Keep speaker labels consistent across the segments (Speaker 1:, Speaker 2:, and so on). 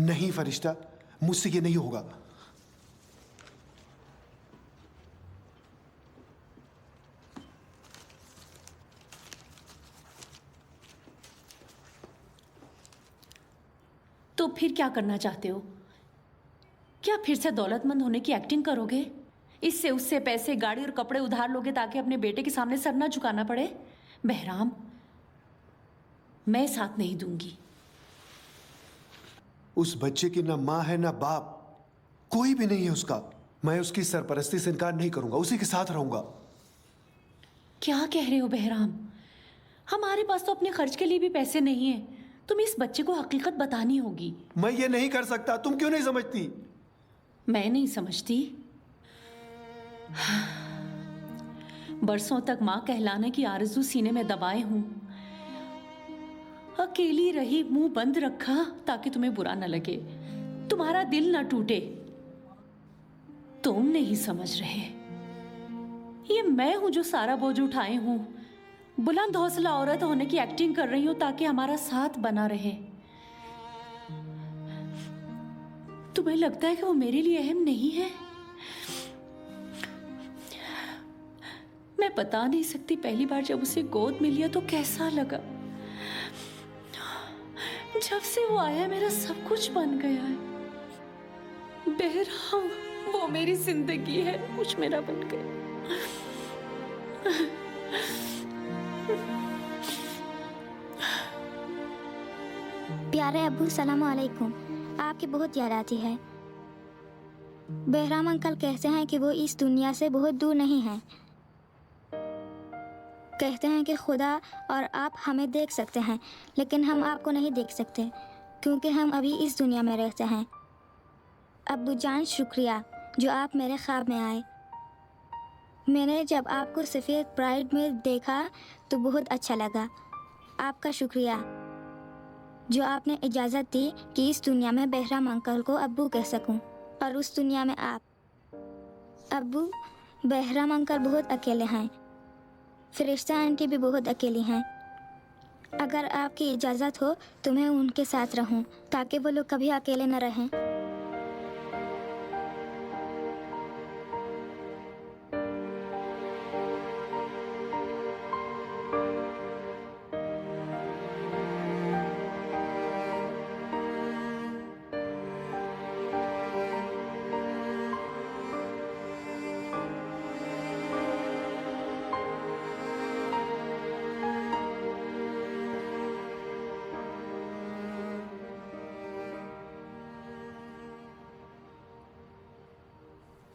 Speaker 1: नहीं फरिश्ता, मुझसे ये नहीं होगा।
Speaker 2: तो फिर क्या करना चाहते हो? क्या फिर से दौलतमंद होने की एक्टिंग करोगे? इससे उससे पैसे, गाड़ी और कपड़े उधार लोगे ताकि अपने बेटे के सामने सर ना झुकाना पड़े? बहराम, मैं साथ नहीं दूंगी।
Speaker 1: उस बच्चे की ना माँ है ना बाप, कोई भी नहीं है उसका। मैं उसकी सरपरस्ती से इनकार नहीं करूंगा, उसी के साथ रहूंगा।
Speaker 2: क्या कह रहे हो बहराम? हमारे पास तो अपने खर्च के लिए भी पैसे नहीं है। तुम्हें इस बच्चे को हकीकत बतानी होगी।
Speaker 1: मैं ये नहीं कर सकता। तुम क्यों नहीं समझती?
Speaker 2: मैं नहीं समझती? बरसों तक मां कहलाने की आरज़ू सीने में दबाए हूं। अकेली रही, मुंह बंद रखा ताकि तुम्हें बुरा न लगे, तुम्हारा दिल न टूटे। तुम नहीं समझ रहे, ये मैं हूं जो सारा बोझ उठाए हूं। बुलंद हौसला औरत होने की एक्टिंग कर रही हूं ताकि हमारा साथ बना रहे। तुम्हें लगता है कि वो मेरे लिए अहम नहीं है? मैं बता नहीं सकती, पहली बार जब उसे गोद में लिया तो कैसा लगा। जब से वो आया मेरा सब कुछ बन गया है। बहरहाम, वो मेरी जिंदगी है, कुछ मेरा बन गया।
Speaker 3: प्यारे अब्बू, सलाम अलैकुम। आपकी बहुत याद आती है। बहराम अंकल कहते हैं कि वो इस दुनिया से बहुत दूर नहीं हैं। कहते हैं कि खुदा और आप हमें देख सकते हैं, लेकिन हम आपको नहीं देख सकते क्योंकि हम अभी इस दुनिया में रहते हैं। अब्बू जान, शुक्रिया जो आप मेरे ख्वाब में आए। मैंने जब आपको सफ़ेद प्राइड में देखा तो बहुत अच्छा लगा। आपका शुक्रिया जो आपने इजाज़त दी कि इस दुनिया में बहराम अंकल को अब्बू कह सकूं, और उस दुनिया में आप। अब्बू, बहराम अंकल बहुत अकेले हैं। फरिश्ता आंटी भी बहुत अकेली हैं। अगर आपकी इजाज़त हो तो मैं उनके साथ रहूं ताकि वो लोग कभी अकेले न रहें।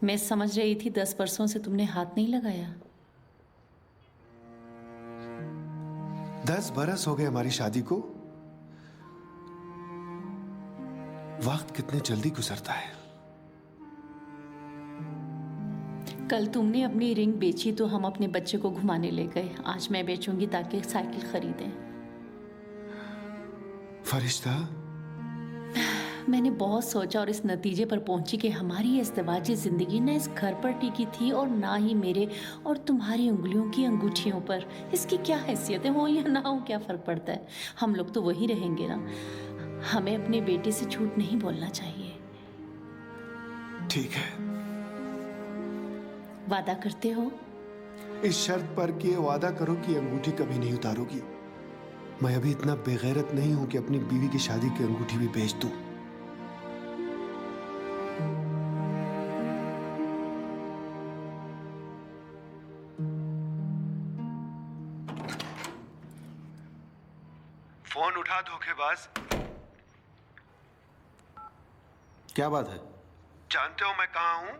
Speaker 2: मैं समझ रही थी 10 वर्षों से तुमने हाथ नहीं लगाया।
Speaker 1: 10 बरस हो गए हमारी शादी को। वक्त कितने जल्दी गुजरता है।
Speaker 2: कल तुमने अपनी रिंग बेची तो हम अपने बच्चे को घुमाने ले गए। आज मैं बेचूंगी ताकि साइकिल खरीदें।
Speaker 1: फरिश्ता,
Speaker 2: मैंने बहुत सोचा और इस नतीजे पर पहुंची कि हमारी इज़्दिवाजी जिंदगी न इस घर पर टिकी थी और ना ही मेरे और तुम्हारी उंगलियों की अंगूठियों पर। इसकी क्या हैसियत है, हो या ना हो क्या फर्क पड़ता है? हम लोग तो वही रहेंगे ना। हमें अपने बेटे से झूठ नहीं बोलना चाहिए।
Speaker 1: ठीक है।
Speaker 2: वादा करते हो?
Speaker 1: इस शर्त पर कि ये वादा करो कि अंगूठी कभी नहीं उतारोगी। मैं अभी इतना बेगैरत नहीं हूं कि अपनी बीवी की शादी की अंगूठी भी बेच दूं। फोन उठा धोखेबाज।
Speaker 4: क्या बात है?
Speaker 1: जानते हो मैं कहां हूं?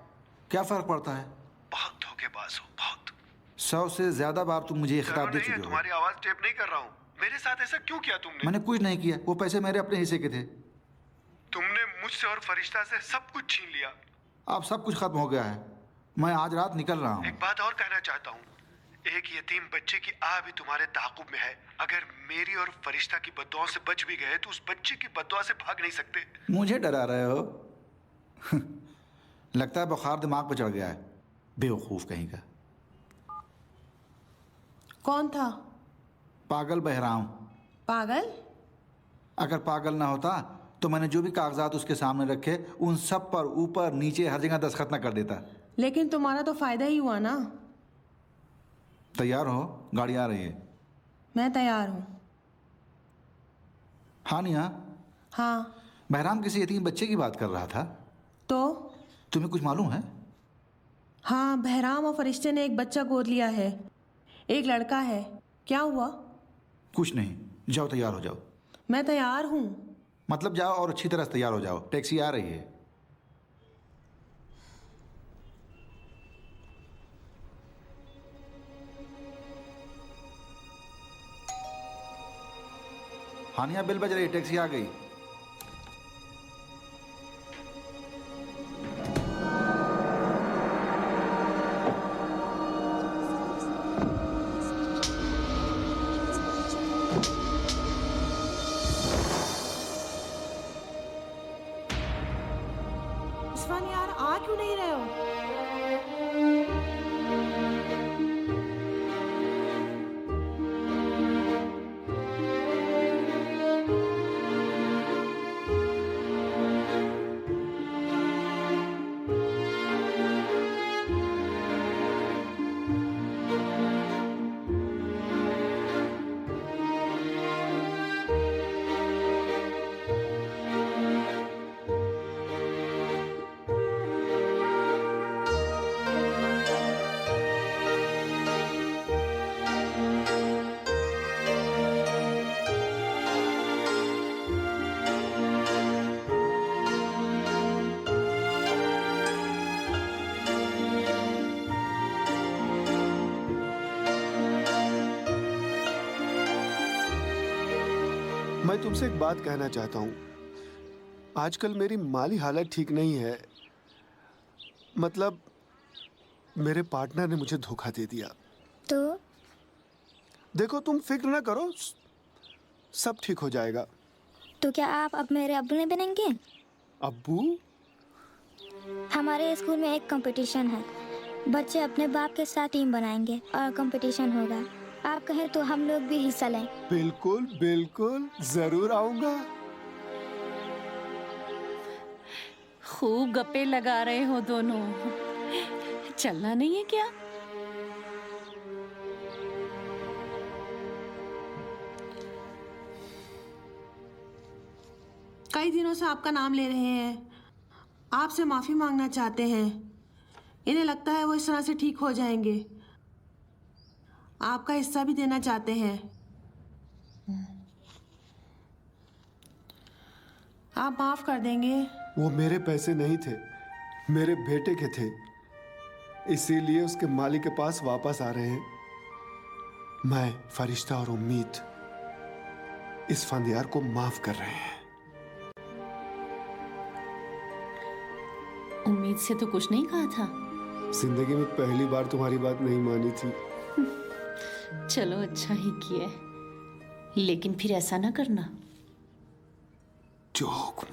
Speaker 4: क्या फर्क पड़ता है?
Speaker 1: बहुत धोखेबाज हो, बहुत।
Speaker 4: 100 से ज्यादा बार तुम मुझे ये खिताब दे
Speaker 1: नहीं है,
Speaker 4: चुके हो।
Speaker 1: तुम्हारी आवाज टेप नहीं कर रहा हूं। मेरे साथ ऐसा क्यों किया तुमने?
Speaker 4: मैंने कुछ नहीं किया, वो पैसे मेरे अपने हिस्से के थे।
Speaker 1: तुमने मुझसे और फरिश्ता से सब कुछ छीन लिया।
Speaker 4: अब सब कुछ खत्म हो गया है। मैं आज रात निकल रहा हूँ।
Speaker 1: एक बात और कहना चाहता हूँ। एक यतीम बच्चे की आह भी तुम्हारे ताक़ुब में है। अगर मेरी और फरिश्ता की बद्दुआओं से बच भी गए तो उस बच्चे की बद्दुआ से भाग नहीं सकते।
Speaker 4: मुझे डरा रहे हो? लगता है बुखार दिमाग पर चढ़ गया है। बेवकूफ़ कहीं का।
Speaker 5: कौन था?
Speaker 4: पागल बहराम।
Speaker 5: पागल?
Speaker 4: अगर पागल ना होता तो मैंने जो भी कागजात उसके सामने रखे उन सब पर ऊपर नीचे हर जगह दस्तखत न कर देता।
Speaker 5: लेकिन तुम्हारा तो फायदा ही हुआ ना।
Speaker 4: तैयार हो, गाड़ी आ रही है।
Speaker 5: मैं तैयार हूँ।
Speaker 4: हानिया,
Speaker 5: हाँ।
Speaker 4: बहराम किसी यतीम बच्चे की बात कर रहा था।
Speaker 5: तो
Speaker 4: तुम्हें कुछ मालूम है?
Speaker 5: हाँ, बहराम और फरिश्ते ने एक बच्चा गोद लिया है। एक लड़का है। क्या हुआ?
Speaker 4: कुछ नहीं, जाओ तैयार हो जाओ।
Speaker 5: मैं तैयार हूँ।
Speaker 4: मतलब जाओ और अच्छी तरह से तैयार हो जाओ, टैक्सी आ रही है। हानिया, बिल बज रही, टैक्सी आ गई।
Speaker 5: इस्फान यार, आ क्यों नहीं रहे हो?
Speaker 6: मैं तुमसे एक बात कहना चाहता हूँ। आजकल मेरी माली हालत ठीक नहीं है। मतलब मेरे पार्टनर ने मुझे धोखा दे दिया।
Speaker 3: तो
Speaker 6: देखो, तुम फिक्र ना करो, सब ठीक हो जाएगा।
Speaker 3: तो क्या आप अब मेरे अब्बू नहीं बनेंगे?
Speaker 6: अब्बू?
Speaker 3: हमारे स्कूल में एक कंपटीशन है। बच्चे अपने बाप के साथ टीम बनाएंगे और कंपटीशन होगा। आप कहें तो हम लोग भी हिस्सा लें।
Speaker 6: बिल्कुल बिल्कुल, जरूर आऊंगा।
Speaker 2: खूब गप्पे लगा रहे हो दोनों। चलना नहीं है क्या?
Speaker 5: कई दिनों से आपका नाम ले रहे हैं, आपसे माफी मांगना चाहते हैं। इन्हें लगता है वो इस तरह से ठीक हो जाएंगे। आपका हिस्सा भी देना चाहते हैं। आप माफ कर देंगे?
Speaker 6: वो मेरे पैसे नहीं थे, मेरे बेटे के थे। इसीलिए उसके मालिक के पास वापस आ रहे हैं। मैं, फरिश्ता और उम्मीद इस फंदियार को माफ कर रहे हैं।
Speaker 2: उम्मीद से तो कुछ नहीं कहा था।
Speaker 6: जिंदगी में पहली बार तुम्हारी बात नहीं मानी थी।
Speaker 2: चलो, अच्छा ही किया। लेकिन फिर ऐसा ना करना।
Speaker 6: जो हुक्म।